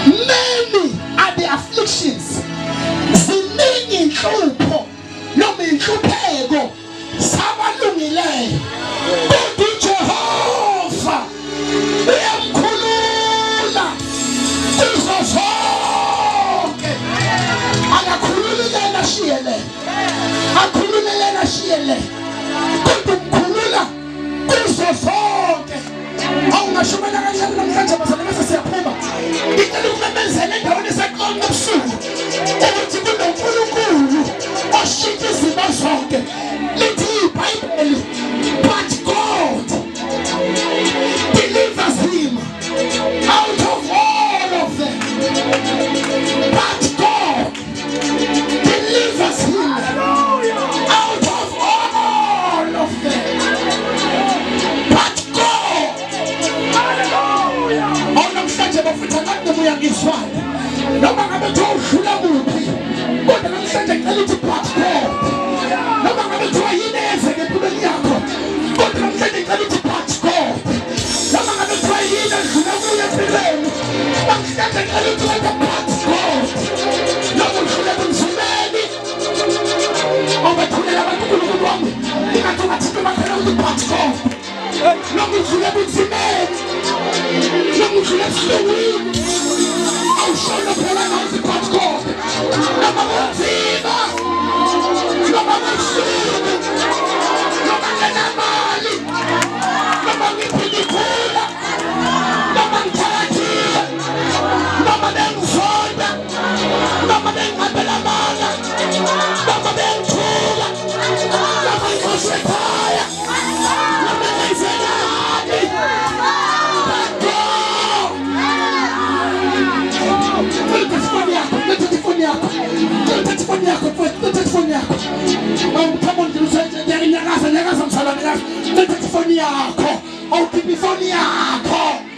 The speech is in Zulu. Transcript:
Many are the afflictions. Ziningi inhlupho noma inhlupheko sabalungileyo. Kodwa uJehova uyamkhulula kuzo zonke. Akakhululi lena shiyele. Akhulule lena shiyele. Kodwa umkhulula kuzo zonke. Awungashumana kanjani namhlanje bazalwane bese siyaphuma. Ngicela ukumemezela endaweni eseqonqa ebusuku ukuthi kunoNkulunkulu oshintsha izimo zonke. Lithi iBhayibheli, but God delivers him out of all of them. But God delivers him out of all of them. But God, namhlanje bafutha ngabe muyangizwana noma ngabe uhlula kuphi kodwa namhlanje ngicela ukuthi but God noma ngabe kuthiwa yini eyenzeke empilweni yakho kodwa namhlanje ngicela ukuthi but God noma ngabe kuthiwa yini edlula kuyo empilweni namhlanje ngicela ukuthi but God noma udlule kunzimeni obathulela abantu uNkulunkulu wami ingathi ungathini bakhona ukuthi but God noma udlule kunzimeni noma udlule esilungwini awushona phela ngazi but God noma kunzima noma kusuku noma ngenamali noma ngiphilithula noma ngithathile noma bengizonda noma bengihambela amanga noma bengithula noma ngixoshwe ekhaya noma ngenzelani phone yakho, awukhiphi phone yakho.